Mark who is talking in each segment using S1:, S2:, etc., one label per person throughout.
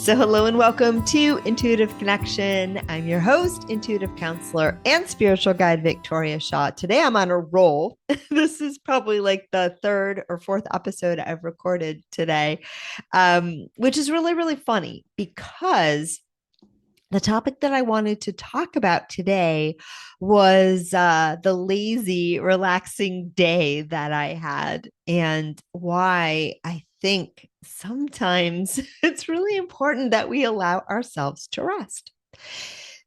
S1: So, hello and welcome to Intuitive Connection. I'm your host, intuitive counselor, and spiritual guide, Victoria Shaw. Today, I'm on a roll. This is probably like the third or fourth episode I've recorded today, which is really, really funny because the topic that I wanted to talk about today was the lazy, relaxing day that I had and why I think sometimes it's really important that we allow ourselves to rest.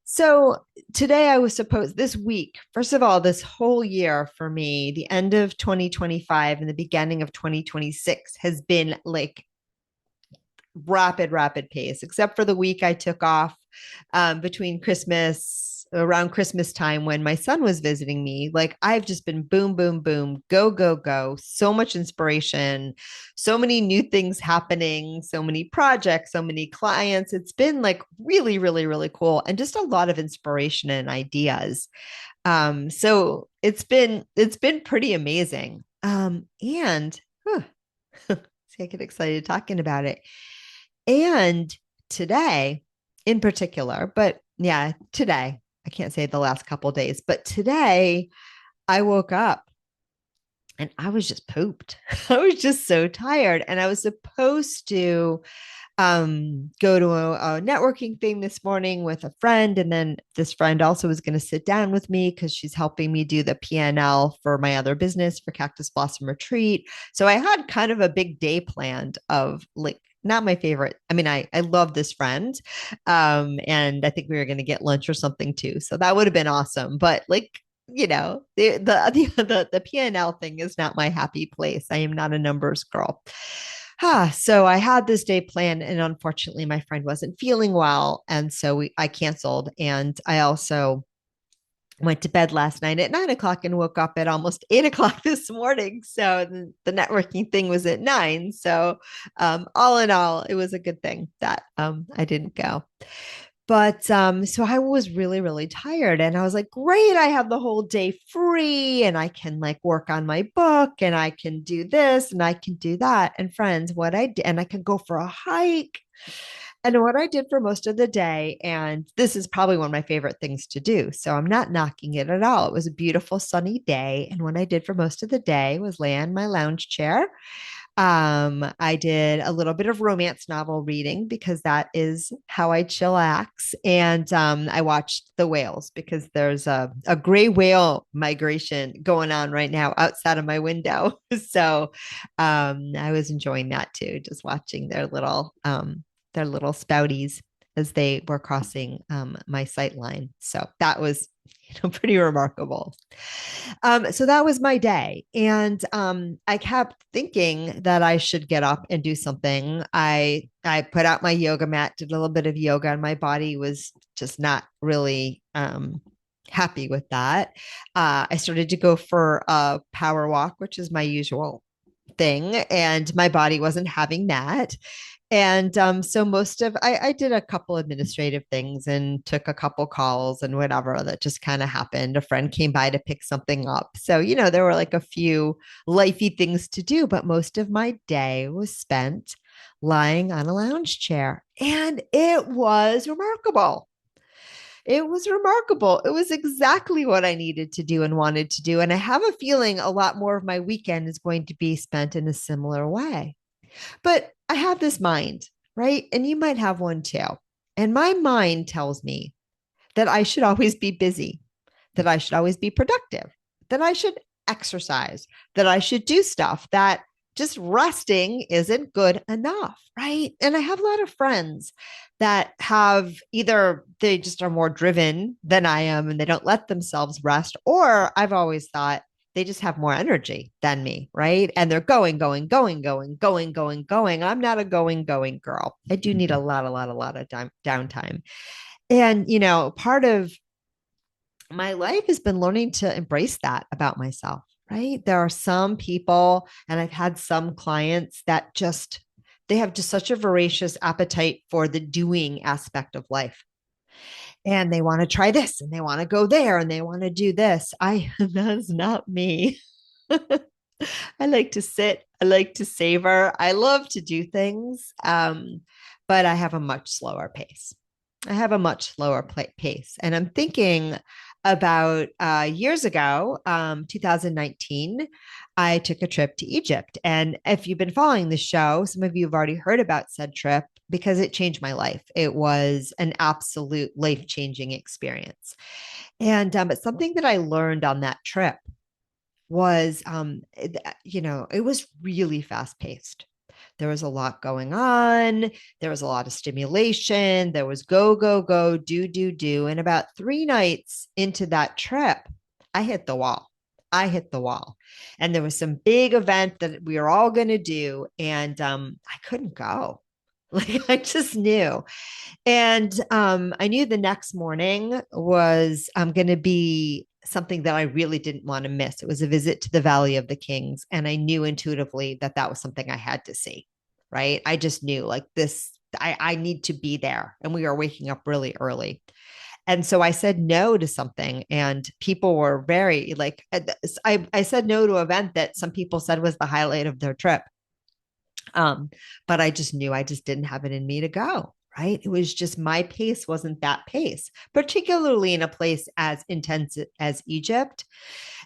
S1: So today I was supposed this week, first of all, this whole year for me, the end of 2025 and the beginning of 2026 has been like rapid pace, except for the week I took off between around Christmas time when my son was visiting me. Like I've just been boom, boom, boom, go, go, go. So much inspiration, so many new things happening, so many projects, so many clients. It's been like really, really, really cool. And just a lot of inspiration and ideas. So it's been pretty amazing. And see, I get excited talking about it. And today, in particular, but yeah, today, I can't say the last couple of days, but today I woke up and I was just pooped. I was just so tired. And I was supposed to go to a networking thing this morning with a friend. And then this friend also was going to sit down with me because she's helping me do the PNL for my other business for Cactus Blossom Retreat. So I had kind of a big day planned of like, not my favorite. I mean, I love this friend. And I think we were going to get lunch or something too. So that would have been awesome. But like, the PNL thing is not my happy place. I am not a numbers girl. So I had this day planned, and unfortunately, my friend wasn't feeling well, and so I canceled. And I also went to bed last night at 9 o'clock and woke up at almost 8 o'clock this morning. So the networking thing was at 9. So all in all, it was a good thing that I didn't go. But so I was really, really tired and I was like, great, I have the whole day free and I can like work on my book and I can do this and I can do that. And friends, what I did, and I can go for a hike. And what I did for most of the day, and this is probably one of my favorite things to do. So I'm not knocking it at all. It was a beautiful sunny day. And what I did for most of the day was lay in my lounge chair. I did a little bit of romance novel reading because that is how I chillax. And I watched the whales because there's a gray whale migration going on right now outside of my window. So I was enjoying that too, just watching their little spouties as they were crossing my sight line. So that was pretty remarkable. So that was my day. And I kept thinking that I should get up and do something. I put out my yoga mat, did a little bit of yoga, and my body was just not really happy with that. I started to go for a power walk, which is my usual thing, and my body wasn't having that. And so I did a couple administrative things and took a couple calls and whatever that just kind of happened. A friend came by to pick something up. So, there were like a few lifey things to do, but most of my day was spent lying on a lounge chair. And it was remarkable. It was remarkable. It was exactly what I needed to do and wanted to do. And I have a feeling a lot more of my weekend is going to be spent in a similar way. But I have this mind, right? And you might have one too. And my mind tells me that I should always be busy, that I should always be productive, that I should exercise, that I should do stuff, that just resting isn't good enough, right? And I have a lot of friends that have either they just are more driven than I am and they don't let themselves rest, or I've always thought they just have more energy than me, right? And they're going, going, going, going, going, going, going. I'm not a going, going girl. I do need a lot of downtime. And, part of my life has been learning to embrace that about myself, right? There are some people, and I've had some clients that they have just such a voracious appetite for the doing aspect of life. And they want to try this and they want to go there and they want to do this. That's not me. I like to sit. I like to savor. I love to do things. but I have a much slower pace. I have a much slower pace. And I'm thinking about years ago, 2019, I took a trip to Egypt. And if you've been following the show, some of you have already heard about said trip because it changed my life. It was an absolute life changing experience. And it's something that I learned on that trip was, it was really fast paced. There was a lot going on. There was a lot of stimulation. There was go, go, go, do, do, do. And about 3 nights into that trip, I hit the wall. I hit the wall. And there was some big event that we were all going to do. And I couldn't go. Like I just knew. And I knew the next morning was going to be something that I really didn't want to miss. It was a visit to the Valley of the Kings. And I knew intuitively that that was something I had to see, right? I just knew like this, I need to be there. And we were waking up really early. And so I said no to something, and people were very like, I said no to an event that some people said was the highlight of their trip. But I just knew I just didn't have it in me to go. Right. It was just my pace wasn't that pace, particularly in a place as intense as Egypt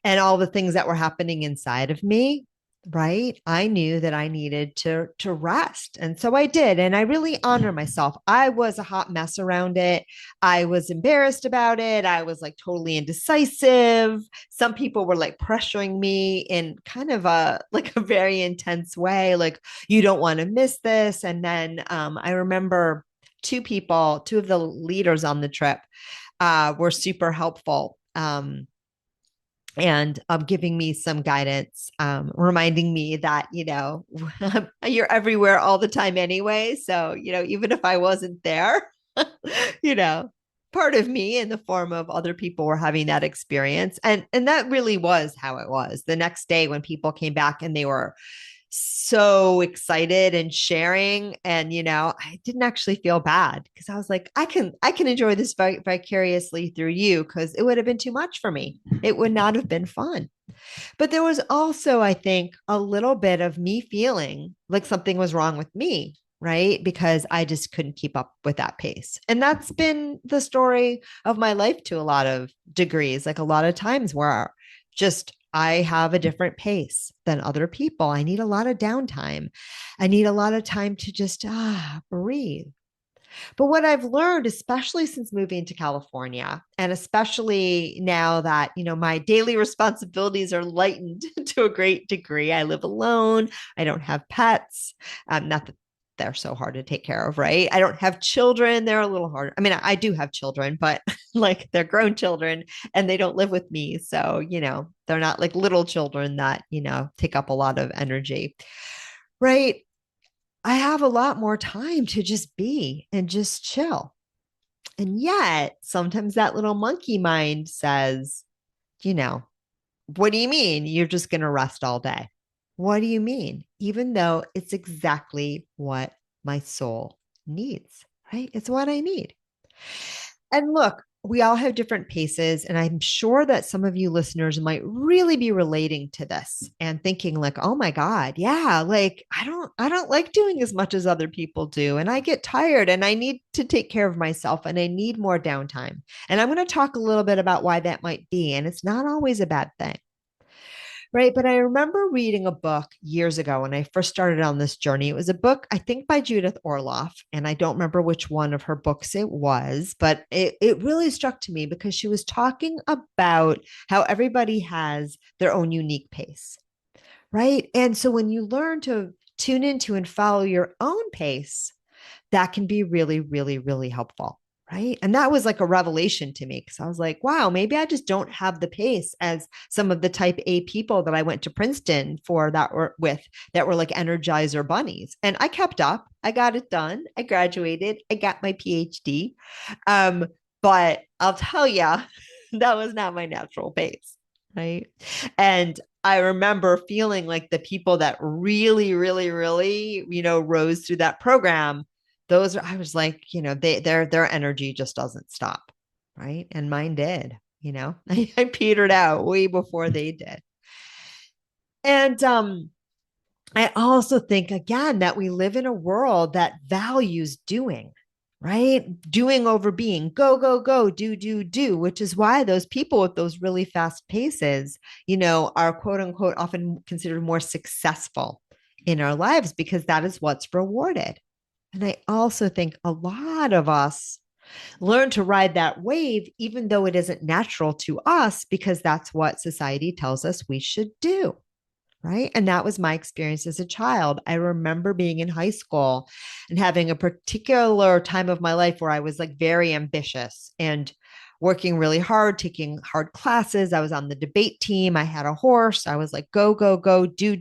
S1: and all the things that were happening inside of me. Right. I knew that I needed to rest. And so I did. And I really honor myself. I was a hot mess around it. I was embarrassed about it. I was like totally indecisive. Some people were like pressuring me in kind of a like a very intense way, like you don't want to miss this. And then I remember two of the leaders on the trip were super helpful. And giving me some guidance, reminding me that, you're everywhere all the time anyway. So, even if I wasn't there, you know, part of me in the form of other people were having that experience. And that really was how it was. The next day when people came back and they were so excited and sharing, and I didn't actually feel bad because I was like, I can enjoy this vicariously through you, because it would have been too much for me. It would not have been fun. But there was also, I think, a little bit of me feeling like something was wrong with me, right? Because I just couldn't keep up with that pace. And that's been the story of my life to a lot of degrees, like a lot of times where just I have a different pace than other people. I need a lot of downtime. I need a lot of time to just breathe. But what I've learned, especially since moving to California, and especially now that, my daily responsibilities are lightened to a great degree, I live alone, I don't have pets, not that they're so hard to take care of, right? I don't have children. They're a little harder. I mean, I do have children, but like they're grown children and they don't live with me. So, they're not like little children that, take up a lot of energy, right? I have a lot more time to just be and just chill. And yet, sometimes that little monkey mind says, you know, what do you mean you're just going to rest all day? What do you mean? Even though it's exactly what my soul needs, right? It's what I need. And look, we all have different paces. And I'm sure that some of you listeners might really be relating to this and thinking like, oh my God, yeah, like I don't like doing as much as other people do. And I get tired and I need to take care of myself and I need more downtime. And I'm going to talk a little bit about why that might be. And it's not always a bad thing. Right. But I remember reading a book years ago when I first started on this journey. It was a book, I think, by Judith Orloff. And I don't remember which one of her books it was, but it really struck to me because she was talking about how everybody has their own unique pace. Right. And so when you learn to tune into and follow your own pace, that can be really, really, really helpful. Right. And that was like a revelation to me because I was like, wow, maybe I just don't have the pace as some of the type A people that I went to Princeton for that were with that were like energizer bunnies. And I kept up. I got it done. I graduated. I got my PhD. Um, but I'll tell you, that was not my natural pace. Right. And I remember feeling like the people that really, really, really, rose through that program, those are, I was like, their energy just doesn't stop. Right. And mine did, I petered out way before they did. And I also think, again, that we live in a world that values doing, right? Doing over being, go, go, go, do, which is why those people with those really fast paces, are quote unquote often considered more successful in our lives because that is what's rewarded. And I also think a lot of us learn to ride that wave, even though it isn't natural to us, because that's what society tells us we should do. Right. And that was my experience as a child. I remember being in high school and having a particular time of my life where I was like very ambitious and working really hard, taking hard classes. I was on the debate team. I had a horse. I was like, go, go, go, do.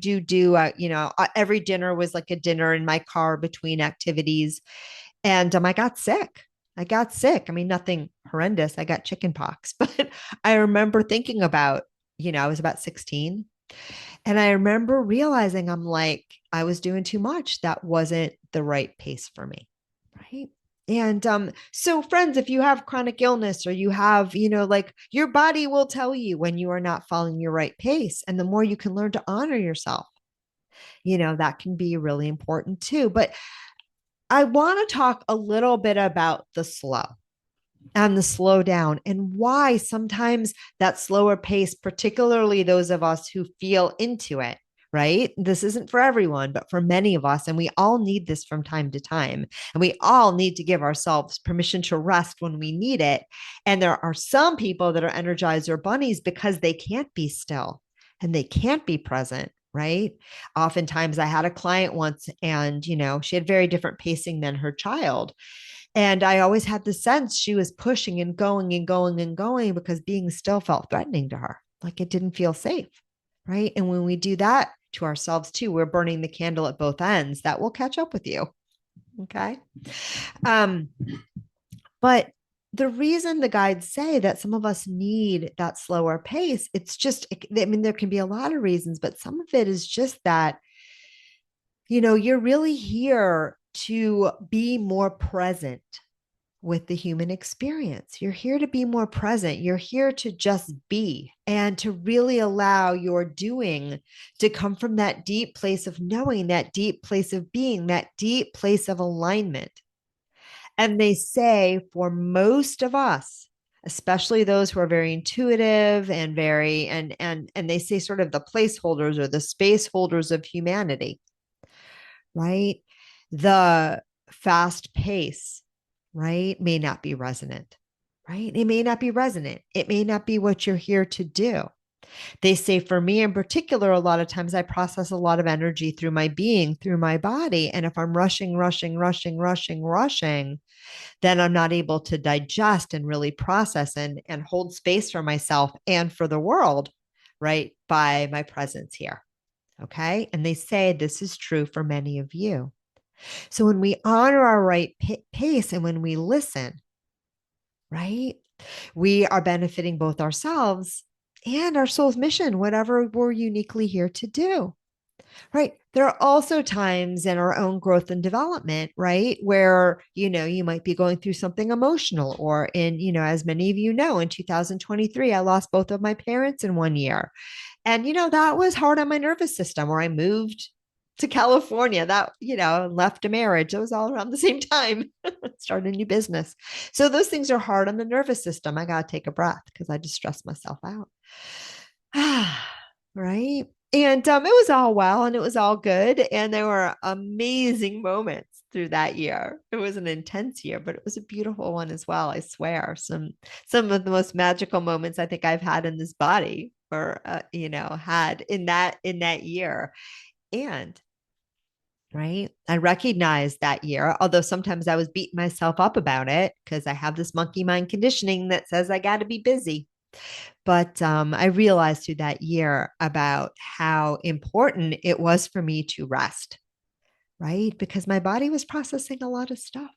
S1: Every dinner was like a dinner in my car between activities. And I got sick. I got sick. I mean, nothing horrendous. I got chicken pox, but I remember thinking about, I was about 16 and I remember realizing I'm like, I was doing too much. That wasn't the right pace for me. Right. And so, friends, if you have chronic illness or you have, like your body will tell you when you are not following your right pace. And the more you can learn to honor yourself, that can be really important too. But I want to talk a little bit about the slow and the slow down and why sometimes that slower pace, particularly those of us who feel into it, right? This isn't for everyone, but for many of us. And we all need this from time to time. And we all need to give ourselves permission to rest when we need it. And there are some people that are energizer bunnies because they can't be still and they can't be present. Right. Oftentimes, I had a client once and, she had very different pacing than her child. And I always had the sense she was pushing and going and going and going because being still felt threatening to her. Like it didn't feel safe. Right. And when we do that to ourselves too, we're burning the candle at both ends. That will catch up with you. Okay. Um, but the reason the guides say that some of us need that slower pace, it's just, I mean, there can be a lot of reasons, but some of it is just that, you're really here to be more present with the human experience. You're here to be more present. You're here to just be and to really allow your doing to come from that deep place of knowing, that deep place of being, that deep place of alignment. And they say for most of us, especially those who are very intuitive and very and they say sort of the placeholders or the space holders of humanity, right? The fast pace, right, may not be resonant, right? It may not be resonant. It may not be what you're here to do. They say for me in particular, a lot of times I process a lot of energy through my being, through my body. And if I'm rushing, then I'm not able to digest and really process and hold space for myself and for the world, right? By my presence here. Okay. And they say this is true for many of you. So when we honor our right pace and when we listen, right, we are benefiting both ourselves and our soul's mission, whatever we're uniquely here to do. Right. There are also times in our own growth and development, right, where, you might be going through something emotional or as many of you know, in 2023, I lost both of my parents in 1 year. And, that was hard on my nervous system where I moved to California, that, left a marriage. It was all around the same time, started a new business. So those things are hard on the nervous system. I got to take a breath because I just stressed myself out. Right. And it was all well and it was all good. And there were amazing moments through that year. It was an intense year, but it was a beautiful one as well. I swear. Some of the most magical moments I think I've had in this body or had in that year. And right, I recognized that year, although sometimes I was beating myself up about it because I have this monkey mind conditioning that says I got to be busy. But I realized through that year about how important it was for me to rest, right? Because my body was processing a lot of stuff.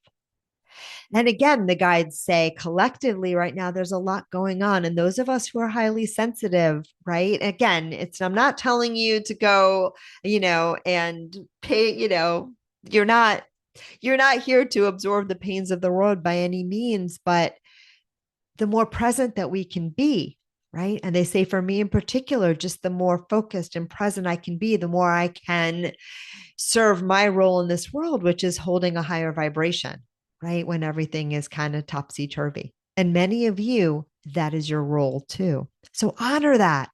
S1: And again, the guides say collectively right now, there's a lot going on. And those of us who are highly sensitive, right? Again, I'm not telling you to go, and pay, you're not, you're not here to absorb the pains of the world by any means, but the more present that we can be, right? And they say for me in particular, just the more focused and present I can be, the more I can serve my role in this world, which is holding a higher vibration, right? When everything is kind of topsy turvy. And many of you, that is your role too. So honor that,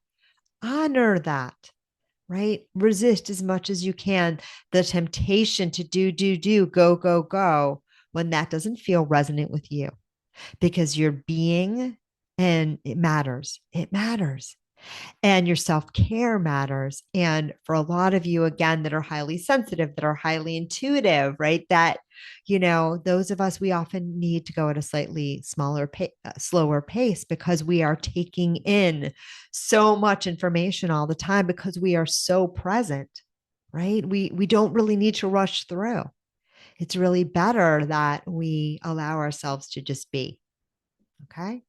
S1: right? Resist as much as you can the temptation to do, go, go, go when that doesn't feel resonant with you because you're being and it matters. It matters and your self care matters. And for a lot of you, again, that are highly sensitive, that are highly intuitive, right? That, those of us, we often need to go at a slightly slower pace because we are taking in so much information all the time because we are so present, right? We don't really need to rush through. It's really better that we allow ourselves to just be. Okay.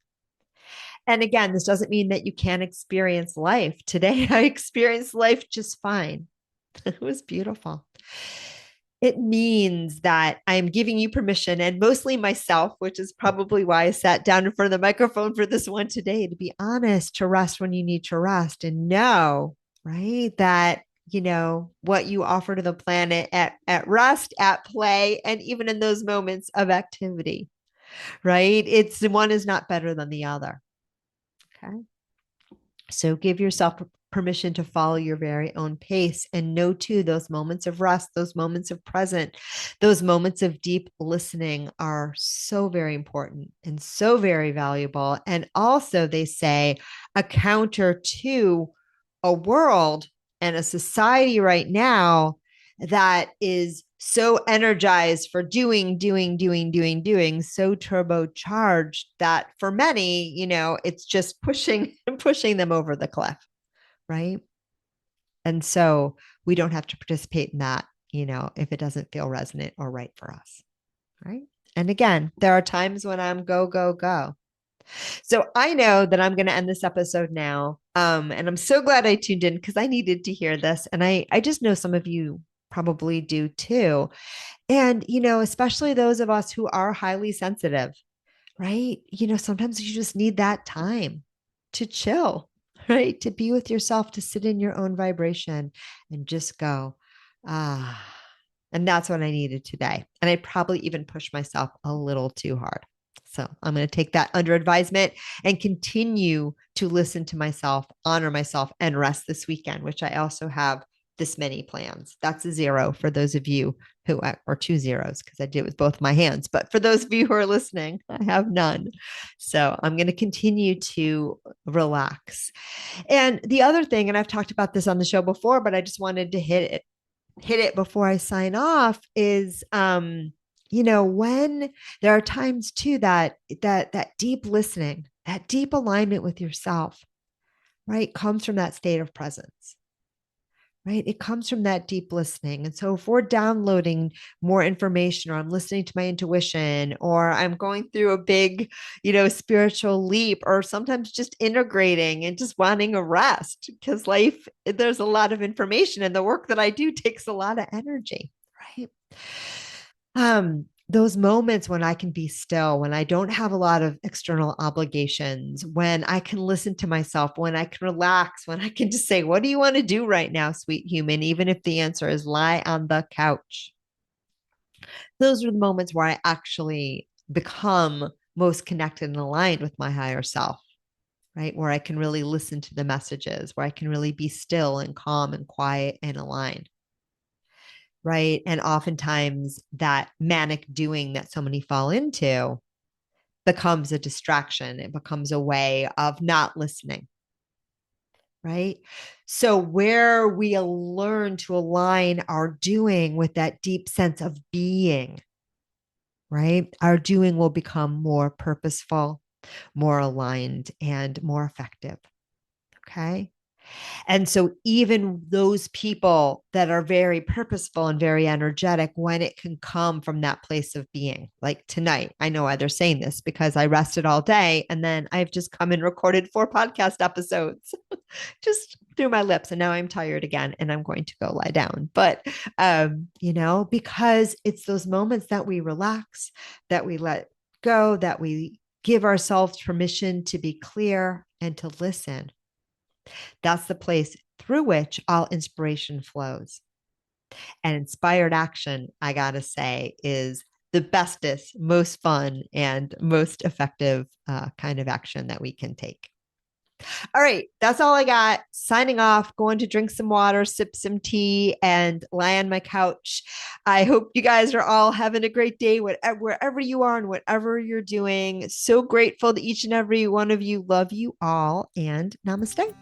S1: And again, this doesn't mean that you can't experience life. Today, I experienced life just fine. It was beautiful. It means that I'm giving you permission and mostly myself, which is probably why I sat down in front of the microphone for this one today, to be honest, to rest when you need to rest and know, right, that what you offer to the planet at rest, at play, and even in those moments of activity, right? It's one is not better than the other. Okay. So give yourself permission to follow your very own pace and know too those moments of rest, those moments of present, those moments of deep listening are so very important and so very valuable. And also, they say a counter to a world and a society right now that is so energized for doing, so turbocharged that for many, it's just pushing them over the cliff, right? And so we don't have to participate in that, if it doesn't feel resonant or right for us, right? And again, there are times when I'm go, go, go. So I know that I'm going to end this episode now. And I'm so glad I tuned in because I needed to hear this. And I just know some of you probably do too. And, especially those of us who are highly sensitive, right? Sometimes you just need that time to chill, right? To be with yourself, to sit in your own vibration and just go, ah. And that's what I needed today. And I probably even pushed myself a little too hard. So I'm going to take that under advisement and continue to listen to myself, honor myself, and rest this weekend, which I also have this many plans. That's a zero for those of you who, or two zeros, because I did it with both my hands. But for those of you who are listening, I have none. So I'm going to continue to relax. And the other thing, and I've talked about this on the show before, but I just wanted to hit it before I sign off is when there are times too that deep listening, that deep alignment with yourself, right, comes from that state of presence, right? It comes from that deep listening. And so if we're downloading more information or I'm listening to my intuition or I'm going through a big, spiritual leap or sometimes just integrating and just wanting a rest because life, there's a lot of information and the work that I do takes a lot of energy, right? Those moments when I can be still, when I don't have a lot of external obligations, when I can listen to myself, when I can relax, when I can just say, what do you want to do right now, sweet human? Even if the answer is lie on the couch. Those are the moments where I actually become most connected and aligned with my higher self, right? Where I can really listen to the messages, where I can really be still and calm and quiet and aligned. Right. And oftentimes that manic doing that so many fall into becomes a distraction. It becomes a way of not listening. Right. So, where we learn to align our doing with that deep sense of being, right, our doing will become more purposeful, more aligned, and more effective. Okay. And so, even those people that are very purposeful and very energetic, when it can come from that place of being, like tonight, I know why they're saying this because I rested all day and then I've just come and recorded 4 podcast episodes just through my lips. And now I'm tired again and I'm going to go lie down. But, because it's those moments that we relax, that we let go, that we give ourselves permission to be clear and to listen. That's the place through which all inspiration flows. And inspired action, I gotta say, is the bestest, most fun, and most effective kind of action that we can take. All right, that's all I got. Signing off, going to drink some water, sip some tea, and lie on my couch. I hope you guys are all having a great day, whatever, wherever you are and whatever you're doing. So grateful to each and every one of you. Love you all, and namaste.